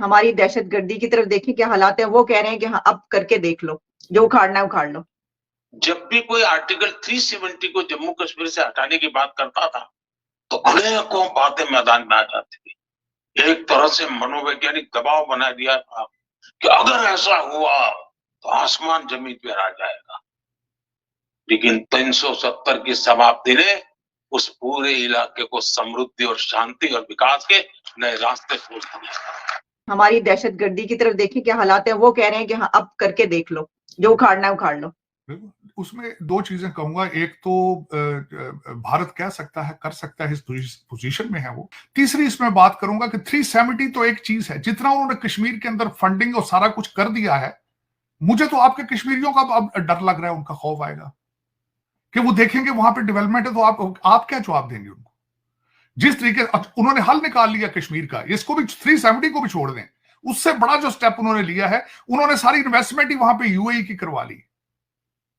ہماری دہشت گردی کی طرف دیکھیں کیا حالات ہیں. وہ کہہ رہے ہیں کہ ہاں اب کر کے دیکھ لو، جو اکھاڑنا ہے اکھاڑ لو. جب بھی کوئی آرٹیکل 370 کو جموں کشمیر سے ہٹانے کی بات کرتا تھا تو انیکوں باتیں میدان میں آ جاتی تھی. ایک طرح سے منوویگیانک دباؤ بنا دیا تھا کہ اگر ایسا ہوا تو آسمان زمین پہ آ جائے گا. لیکن 370 کی سماپتی نے اس پورے علاقے کو سمردھی اور شانتی اور وکاس کے نئے راستے کھول دیے. ہماری دہشت گردی کی طرف دیکھیں کیا حالات ہیں. وہ کہہ رہے ہیں کہ ہاں اب کر کے دیکھ لو، جو اکھاڑنا ہے اکھاڑ لو. اس میں دو چیزیں کہوں گا. ایک تو بھارت کہہ سکتا ہے، کر سکتا ہے، اس پوزیشن میں ہے وہ. تیسری اس میں بات کروں گا کہ 370 تو ایک چیز ہے، جتنا انہوں نے کشمیر کے اندر فنڈنگ اور سارا کچھ کر دیا ہے، مجھے تو آپ کے کشمیریوں کا اب ڈر لگ رہا ہے، ان کا خوف آئے گا کہ وہ دیکھیں گے وہاں پہ ڈیولپمنٹ ہے تو آپ کیا جواب دیں گے ان کو. جس طریقے انہوں نے حل نکال لیا کشمیر کا، اس کو بھی 370 کو بھی چھوڑ دیں، اس سے بڑا جو سٹیپ انہوں نے لیا ہے، انہوں نے ساری انویسٹمنٹ ہی وہاں پہ یو اے ای کی کروا لی.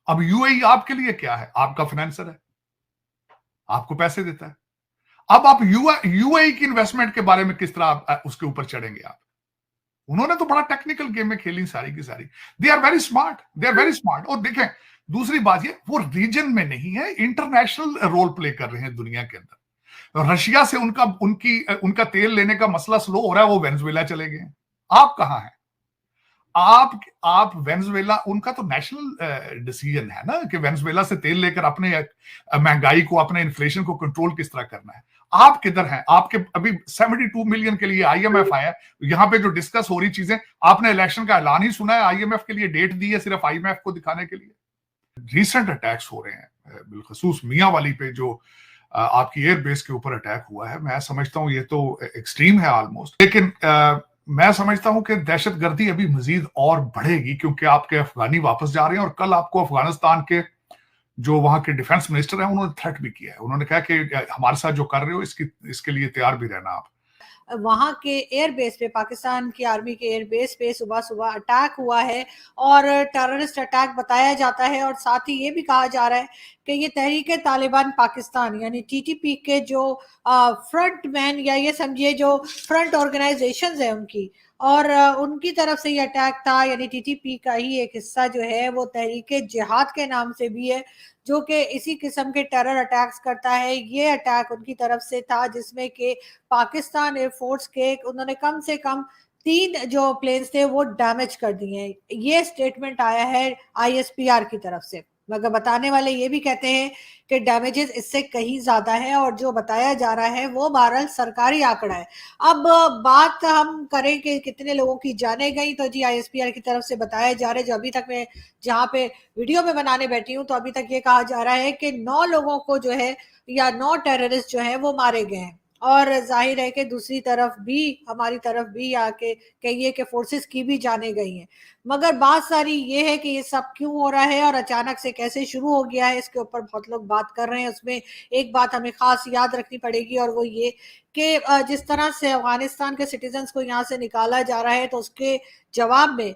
اب یو اے ای آپ کے لیے کیا ہے؟ آپ کا فائنینسر ہے، آپ کو پیسے دیتا ہے. اب آپ یو اے ای کی انویسٹمنٹ کے بارے میں کس طرح اس کے اوپر چڑھیں گے آپ؟ انہوں نے تو بڑا ٹیکنیکل گیم میں کھیلی ساری کی ساری. They are very smart. اور دیکھیں دوسری بات یہ، وہ ریجن میں نہیں ہے، انٹرنیشنل رول پلے کر رہے ہیں دنیا کے اندر. رشیا سے ان کا تیل لینے کا مسئلہ سلو ہو رہا ہے، وہ وینزویلا چلے گئے. آپ کہاں ہیں؟ آپ وینزویلا، ان کا تو نیشنل ڈیسیژن ہے نا کہ وینزویلا سے تیل لے کر اپنے مہنگائی کو، اپنے انفلیشن کو کنٹرول کس طرح کرنا ہے. آپ کدھر ہیں؟ آپ کے ابھی 72 ملین کے لیے آئی ایم ایف آیا ہے یہاں پہ جو ڈسکس ہو رہی چیزیں. آپ نے الیکشن کا اعلان ہی سنا ہے، آئی ایم ایف کے لیے ڈیٹ دی ہے صرف آئی ایم ایف کو دکھانے کے لیے. ریسنٹ اٹیکس ہو رہے ہیں بالخصوص میاں والی پہ، جو آپ کی ایئر بیس کے اوپر اٹیک ہوا ہے. میں سمجھتا ہوں یہ تو ایکسٹریم ہے آلموسٹ، لیکن میں سمجھتا ہوں کہ دہشت گردی ابھی مزید اور بڑھے گی کیونکہ آپ کے افغانی واپس جا رہے ہیں. اور کل آپ کو افغانستان کے جو وہاں کے ڈیفنس منسٹر ہیں انہوں نے تھریٹ بھی کیا ہے. انہوں نے کہا کہ ہمارے ساتھ جو کر رہے ہو اس کے لیے تیار بھی رہنا آپ. وہاں کے ایئر بیس پہ، پاکستان کی آرمی کے ایئر بیس پہ صبح اٹیک ہوا ہے اور ٹیررسٹ اٹیک بتایا جاتا ہے. اور ساتھ ہی یہ بھی کہا جا رہا ہے کہ یہ تحریک طالبان پاکستان یعنی ٹی ٹی پی کے جو فرنٹ مین یا یہ سمجھیے جو فرنٹ آرگنائزیشنز ہیں ان کی، اور ان کی طرف سے یہ اٹیک تھا. یعنی ٹی ٹی پی کا ہی ایک حصہ جو ہے وہ تحریک جہاد کے نام سے بھی ہے، جو کہ اسی قسم کے ٹیرر اٹیکس کرتا ہے. یہ اٹیک ان کی طرف سے تھا جس میں کہ پاکستان ایئر فورس کے انہوں نے کم سے کم 3 جو پلینز تھے وہ ڈیمیج کر دیے ہیں. یہ سٹیٹمنٹ آیا ہے آئی ایس پی آر کی طرف سے، مگر بتانے والے یہ بھی کہتے ہیں کہ ڈیمیجز اس سے کہیں زیادہ ہے، اور جو بتایا جا رہا ہے وہ بہرحال سرکاری آنکڑا ہے. اب بات ہم کریں کہ کتنے لوگوں کی جانیں گئی، تو جی آئی ایس پی آر کی طرف سے بتایا جا رہا ہے، جو ابھی تک میں جہاں پہ ویڈیو میں بنانے بیٹھی ہوں تو ابھی تک یہ کہا جا رہا ہے کہ 9 لوگوں کو جو ہے یا 9 ٹیررسٹ جو ہیں وہ مارے گئے ہیں. اور ظاہر ہے کہ دوسری طرف بھی ہماری طرف بھی آ کے کہیے کہ فورسز کی بھی جانے گئی ہیں. مگر بات ساری یہ ہے کہ یہ سب کیوں ہو رہا ہے اور اچانک سے کیسے شروع ہو گیا ہے، اس کے اوپر بہت لوگ بات کر رہے ہیں. اس میں ایک بات ہمیں خاص یاد رکھنی پڑے گی، اور وہ یہ کہ جس طرح سے افغانستان کے سٹیزنز کو یہاں سے نکالا جا رہا ہے، تو اس کے جواب میں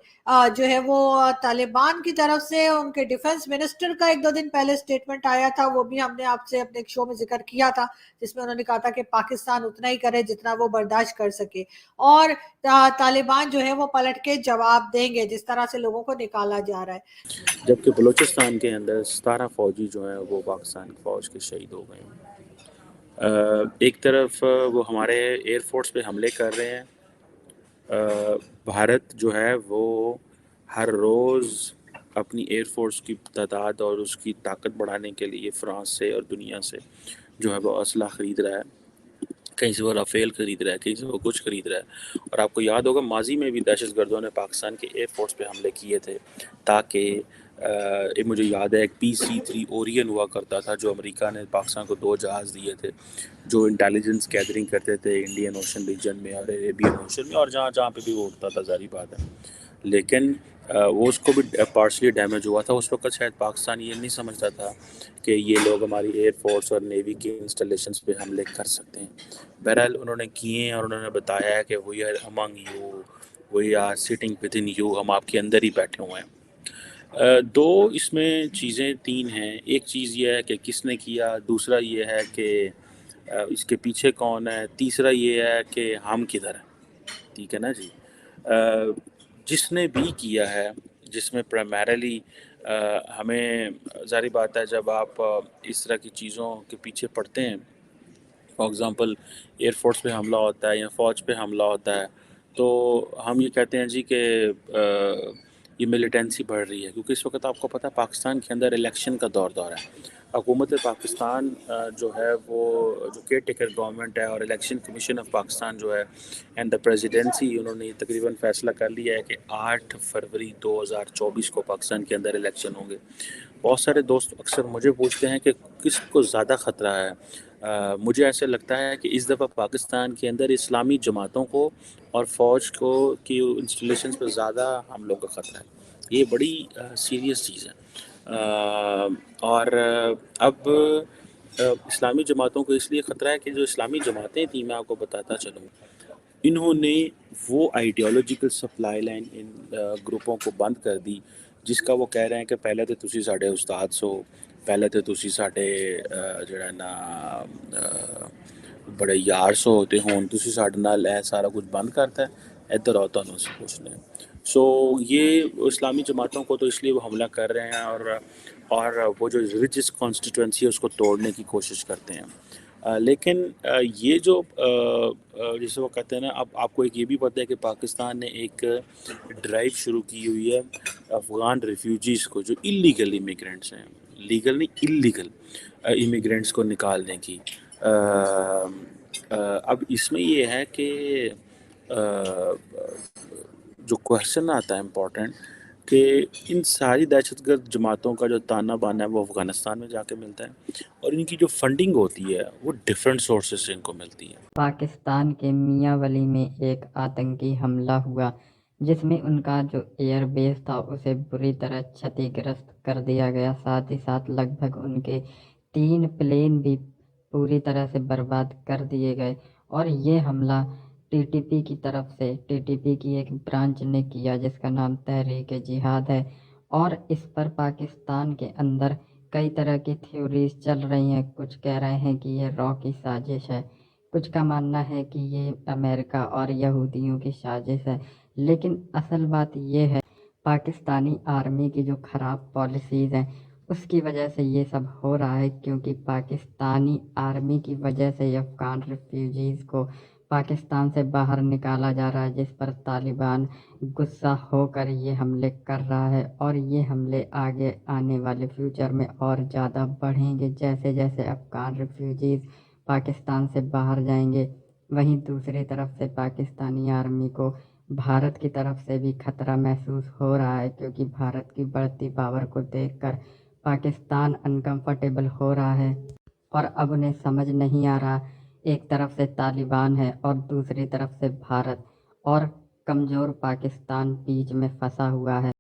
جو ہے وہ طالبان کی طرف سے ان کے ڈیفنس منسٹر کا 1-2 دن پہلے سٹیٹمنٹ آیا تھا. وہ بھی ہم نے آپ سے اپنے ایک شو میں ذکر کیا تھا، جس میں انہوں نے کہا تھا کہ پاکستان اتنا ہی کرے جتنا وہ برداشت کر سکے، اور طالبان جو ہے وہ پلٹ کے جواب دیں گے جس طرح سے لوگوں کو نکالا جا رہا ہے. جبکہ بلوچستان کے اندر 17 فوجی جو ہیں وہ پاکستان کی فوج کے شہید ہو گئے ہیں. ایک طرف وہ ہمارے ایئر فورس پہ حملے کر رہے ہیں. بھارت جو ہے وہ ہر روز اپنی ایئر فورس کی تعداد اور اس کی طاقت بڑھانے کے لیے فرانس سے اور دنیا سے جو ہے وہ اسلحہ خرید رہا ہے. کہیں سے وہ رافیل خرید رہا ہے، کہیں سے وہ کچھ خرید رہا ہے. اور آپ کو یاد ہوگا ماضی میں بھی دہشت گردوں نے پاکستان کے ایئر فورس پہ حملے کیے تھے، تاکہ مجھے یاد ہے ایک PC-3 اورین ہوا کرتا تھا جو امریکہ نے پاکستان کو 2 جہاز دیے تھے جو انٹیلیجنس گیدرنگ کرتے تھے انڈین اوشن ریجن میں اور عربین اوشن میں، اور جہاں پہ بھی وہ اڑتا تھا، ظاہری بات ہے. لیکن وہ اس کو بھی پارشلی ڈیمیج ہوا تھا. اس وقت شاید پاکستان یہ نہیں سمجھتا تھا کہ یہ لوگ ہماری ایئر فورس اور نیوی کے انسٹالیشنز پہ حملے کر سکتے ہیں. بہرحال انہوں نے کیے ہیں اور انہوں نے بتایا ہے کہ we are among you, we are sitting with in you, ہم آپ کے اندر ہی بیٹھے ہوئے ہیں. 2 اس میں چیزیں 3 ہیں. ایک چیز یہ ہے کہ کس نے کیا، دوسرا یہ ہے کہ اس کے پیچھے کون ہے، تیسرا یہ ہے کہ ہم کدھر ہیں. ٹھیک ہے نا جی. جس نے بھی کیا ہے، جس میں پرائمریلی ہمیں ظاہری بات ہے جب آپ اس طرح کی چیزوں کے پیچھے پڑتے ہیں، فار ایگزامپل ایئر فورس پہ حملہ ہوتا ہے یا فوج پہ حملہ ہوتا ہے، تو ہم یہ کہتے ہیں جی کہ یہ ملیٹنسی بڑھ رہی ہے، کیونکہ اس وقت آپ کو پتہ ہے پاکستان کے اندر الیکشن کا دور ہے۔ حکومت پاکستان جو ہے وہ جو کیئر ٹیکر گورنمنٹ ہے، اور الیکشن کمیشن آف پاکستان جو ہے اینڈ دا پریزیڈنسی، انہوں نے تقریباً فیصلہ کر لیا ہے کہ 8 فروری 2024 کو پاکستان کے اندر الیکشن ہوں گے۔ بہت سارے دوست اکثر مجھے پوچھتے ہیں کہ کس کو زیادہ خطرہ ہے۔ مجھے ایسے لگتا ہے کہ اس دفعہ پاکستان کے اندر اسلامی جماعتوں کو اور فوج کو کی انسٹالیشنز پہ زیادہ حملوں کا خطرہ ہے۔ یہ بڑی سیریس چیز ہے، اور اب اسلامی جماعتوں کو اس لیے خطرہ ہے کہ جو اسلامی جماعتیں تھیں، میں آپ کو بتاتا چلوں، انہوں نے وہ آئیڈیالوجیکل سپلائی لائن ان گروپوں کو بند کر دی، جس کا وہ کہہ رہے ہیں کہ پہلے تو تسی ساڈے استاد سو، پہلے تو تسی ساڈے جڑا نا بڑے یار سو ہوتے ہون، تسی ساڈے نال اے سارا کچھ بند کرتا ہے، ادھر آؤ تانوں اسی پوچھنے ہیں۔ سو یہ اسلامی جماعتوں کو تو اس لیے وہ حملہ کر رہے ہیں، اور وہ جو ریلیجس کانسٹیٹوئنسی ہے اس کو توڑنے کی کوشش کرتے ہیں۔ لیکن یہ جو جسے وہ کہتے ہیں نا، اب آپ کو ایک یہ بھی پتہ ہے کہ پاکستان نے ایک ڈرائیو شروع کی ہوئی ہے افغان ریفیوجیز کو، جو اللیگل امیگرینٹس ہیں، لیگل نہیں اللیگل امیگرینٹس کو نکالنے کی۔ اب اس میں یہ ہے کہ جو کویشچن آتا ہے امپورٹنٹ، کہ ان ساری دہشت گرد جماعتوں کا جو تانا بانا ہے وہ افغانستان میں جا کے ملتا ہے، اور ان کی جو فنڈنگ ہوتی ہے وہ ڈیفرنٹ سورسز سے ان کو ملتی ہے۔ پاکستان کے میاں ولی میں ایک آتنکی حملہ ہوا، جس میں ان کا جو ایئر بیس تھا اسے بری طرح چھتی گرست کر دیا گیا، ساتھ ہی ساتھ لگ بھگ ان کے 3 پلین بھی پوری طرح سے برباد کر دیے گئے۔ اور یہ حملہ ٹی ٹی پی کی طرف سے، ٹی ٹی پی کی ایک برانچ نے کیا جس کا نام تحریک جہاد ہے، اور اس پر پاکستان کے اندر کئی طرح کی تھیوریز چل رہی ہیں۔ کچھ کہہ رہے ہیں کہ یہ را کی سازش ہے، کچھ کا ماننا ہے کہ یہ امریکہ اور یہودیوں کی سازش ہے، لیکن اصل بات یہ ہے پاکستانی آرمی کی جو خراب پالیسیز ہیں اس کی وجہ سے یہ سب ہو رہا ہے، کیونکہ پاکستانی آرمی کی وجہ سے یہ افغان ریفیوجیز کو پاکستان سے باہر نکالا جا رہا ہے، جس پر طالبان غصہ ہو کر یہ حملے کر رہا ہے، اور یہ حملے آگے آنے والے فیوچر میں اور زیادہ بڑھیں گے جیسے جیسے افغان ریفیوجیز پاکستان سے باہر جائیں گے۔ وہیں دوسری طرف سے پاکستانی آرمی کو بھارت کی طرف سے بھی خطرہ محسوس ہو رہا ہے، کیونکہ بھارت کی بڑھتی پاور کو دیکھ کر پاکستان انکمفرٹیبل ہو رہا ہے، اور اب انہیں سمجھ نہیں آ رہا، ایک طرف سے طالبان ہے اور دوسری طرف سے بھارت، اور کمزور پاکستان بیچ میں پھنسا ہوا ہے۔